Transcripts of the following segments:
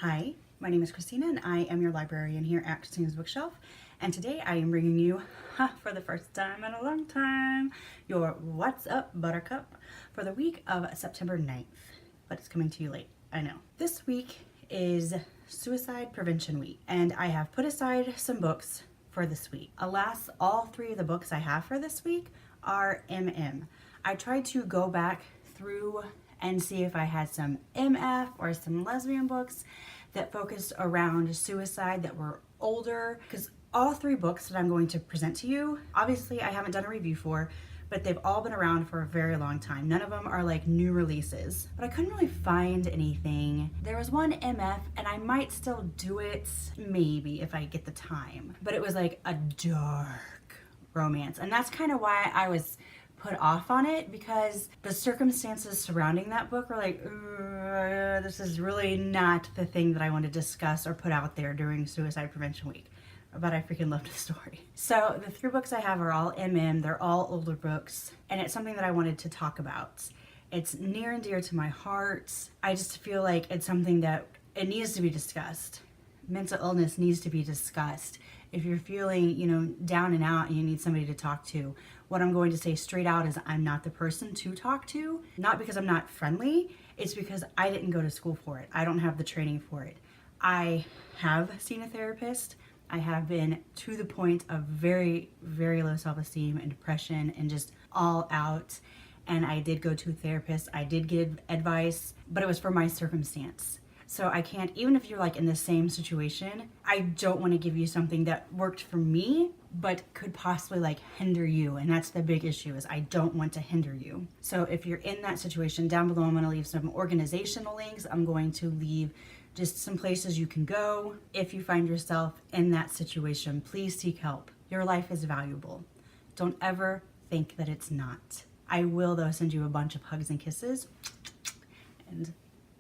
Hi, my name is Christina and I am your librarian here at Christina's Bookshelf. And today I am bringing you, for the first time in a long time, your What's Up Buttercup for the week of September 9th. But it's coming to you late, I know. This week is Suicide Prevention Week and I have put aside some books for this week. Alas, all three of the books I have for this week are MM. I tried to go back through and see if I had some MF or some lesbian books that focused around suicide that were older, because all three books that I'm going to present to you, obviously I haven't done a review for, but they've all been around for a very long time. None of them are like new releases, but I couldn't really find anything. There was one MF and I might still do it, maybe if I get the time, but it was like a dark romance, and that's kind of why I was put off on it, because the circumstances surrounding that book were like, this is really not the thing that I want to discuss or put out there during Suicide Prevention Week. But I freaking loved the story. So the three books I have are all MM, they're all older books, and it's something that I wanted to talk about. It's near and dear to my heart. I just feel like it's something that it needs to be discussed. Mental illness needs to be discussed. If you're feeling, down and out and you need somebody to talk to, what I'm going to say straight out is I'm not the person to talk to. Not because I'm not friendly, it's because I didn't go to school for it. I don't have the training for it. I have seen a therapist. I have been to the point of very, very low self-esteem and depression and just all out. And I did go to a therapist. I did give advice, but it was for my circumstance. So I can't, even if you're like in the same situation, I don't want to give you something that worked for me, but could possibly like hinder you. And that's the big issue, is I don't want to hinder you. So if you're in that situation, down below, I'm going to leave some organizational links. I'm going to leave just some places you can go. If you find yourself in that situation, please seek help. Your life is valuable. Don't ever think that it's not. I will, though, send you a bunch of hugs and kisses. And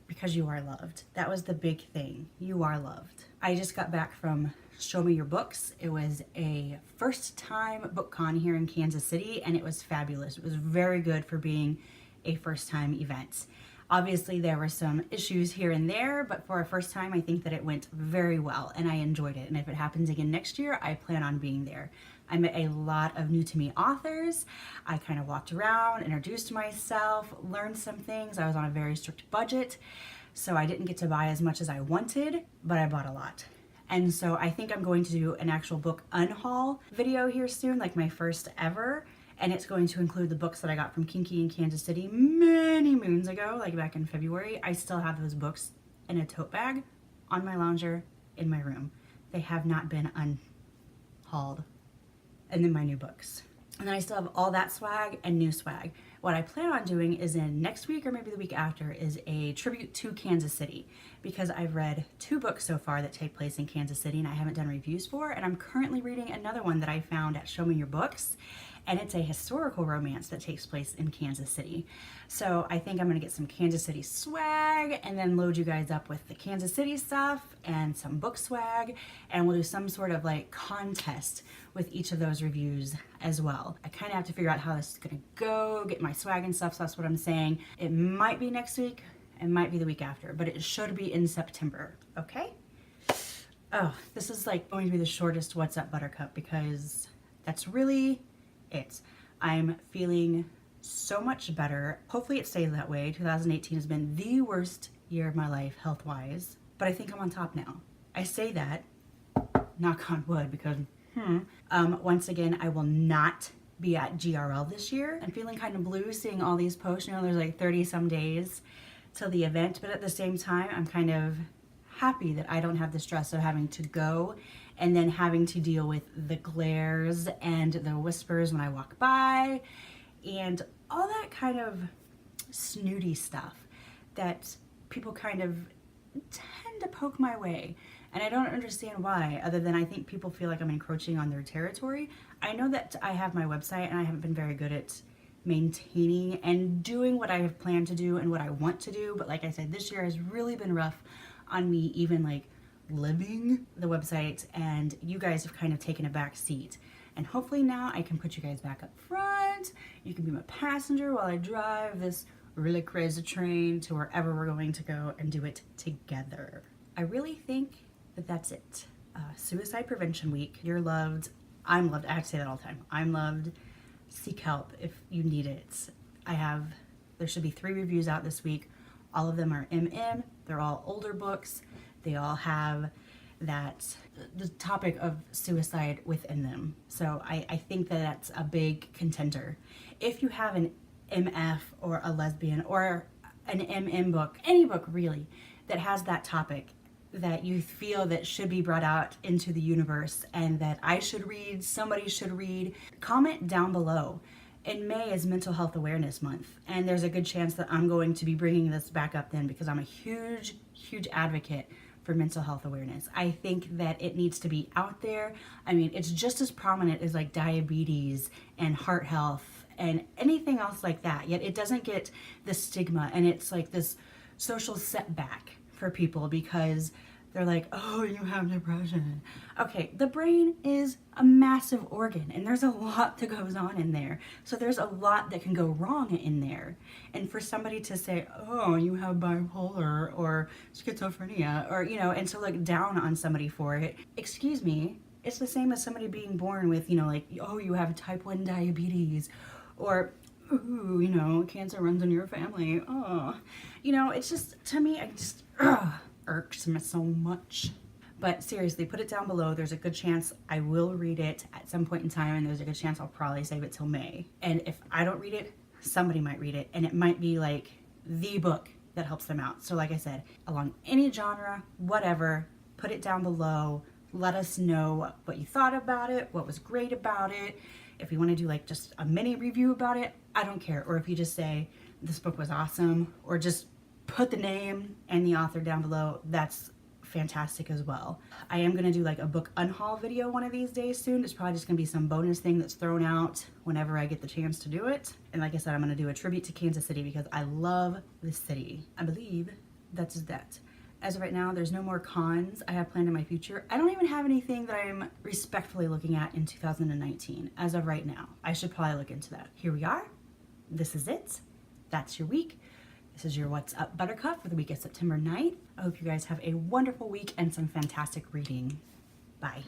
because you are loved. That was the big thing. You are loved. I just got back from Show Me Your Books. It was a first time book con here in Kansas City, and it was fabulous. It was very good for being a first time event. Obviously there were some issues here and there, but for a first time I think that it went very well and I enjoyed it. And if it happens again next year, I plan on being there. I met a lot of new to me authors. I kind of walked around, introduced myself, learned some things. I was on a very strict budget, so I didn't get to buy as much as I wanted, but I bought a lot. And so I think I'm going to do an actual book unhaul video here soon, like my first ever. And it's going to include the books that I got from Kinky in Kansas City many moons ago, like back in February. I still have those books in a tote bag on my lounger in my room. They have not been unhauled. And then my new books. And then I still have all that swag and new swag. What I plan on doing is in next week or maybe the week after is a tribute to Kansas City, because I've read 2 books so far that take place in Kansas City and I haven't done reviews for, and I'm currently reading another one that I found at Show Me Your Books, and it's a historical romance that takes place in Kansas City. So I think I'm gonna get some Kansas City swag and then load you guys up with the Kansas City stuff and some book swag, and we'll do some sort of like contest with each of those reviews as well. I kind of have to figure out how this is gonna go, get my swag and stuff, so that's what I'm saying. It might be next week, it might be the week after, but it should be in September, okay? Oh, this is like going to be the shortest What's Up Buttercup, because that's really it. I'm feeling so much better. Hopefully it stays that way. 2018 has been the worst year of my life health-wise, but I think I'm on top now. I say that, knock on wood, because once again, I will not be at GRL this year. I'm feeling kind of blue seeing all these posts. There's like 30 some days till the event, but at the same time, I'm kind of happy that I don't have the stress of having to go and then having to deal with the glares and the whispers when I walk by and all that kind of snooty stuff that people kind of tend to poke my way. And I don't understand why, other than I think people feel like I'm encroaching on their territory. I know that I have my website and I haven't been very good at maintaining and doing what I have planned to do and what I want to do. But like I said, this year has really been rough on me, even like living the website, and you guys have kind of taken a back seat. And hopefully now I can put you guys back up front. You can be my passenger while I drive this really crazy train to wherever we're going to go and do it together. I really think that that's it. Suicide Prevention Week. You're loved. I'm loved. I have to say that all the time. I'm loved. Seek help if you need it. There should be 3 reviews out this week. All of them are MM. They're all older books. They all have the topic of suicide within them. So I think that that's a big contender. If you have an MF or a lesbian or an MM book, any book really, that has that topic that you feel that should be brought out into the universe and that I should read, somebody should read, comment down below. In May is Mental Health Awareness Month, and there's a good chance that I'm going to be bringing this back up then because I'm a huge, huge advocate for mental health awareness. I think that it needs to be out there. I mean, it's just as prominent as like diabetes and heart health and anything else like that, yet it doesn't get the stigma, and it's like this social setback for people because they're like, oh, you have depression. Okay, the brain is a massive organ and there's a lot that goes on in there. So there's a lot that can go wrong in there. And for somebody to say, oh, you have bipolar or schizophrenia, or, and to look down on somebody for it, excuse me, it's the same as somebody being born with, like, oh, you have type 1 diabetes, or, ooh, cancer runs in your family. Oh, it's just, to me, irks me so much. But seriously, put it down below. There's a good chance I will read it at some point in time, and there's a good chance I'll probably save it till May. And if I don't read it, somebody might read it, and it might be like the book that helps them out. So like I said, along any genre, whatever, put it down below. Let us know what you thought about it, what was great about it. If you want to do like just a mini review about it, I don't care. Or if you just say this book was awesome, or just put the name and the author down below, that's fantastic as well. I am going to do like a book unhaul video one of these days soon. It's probably just going to be some bonus thing that's thrown out whenever I get the chance to do it. And like I said, I'm going to do a tribute to Kansas City because I love this city. I believe that's that. As of right now, there's no more cons I have planned in my future. I don't even have anything that I'm respectfully looking at in 2019 as of right now. I should probably look into that. Here we are. This is it. That's your week. This is your What's Up Buttercup for the week of September 9th. I hope you guys have a wonderful week and some fantastic reading. Bye.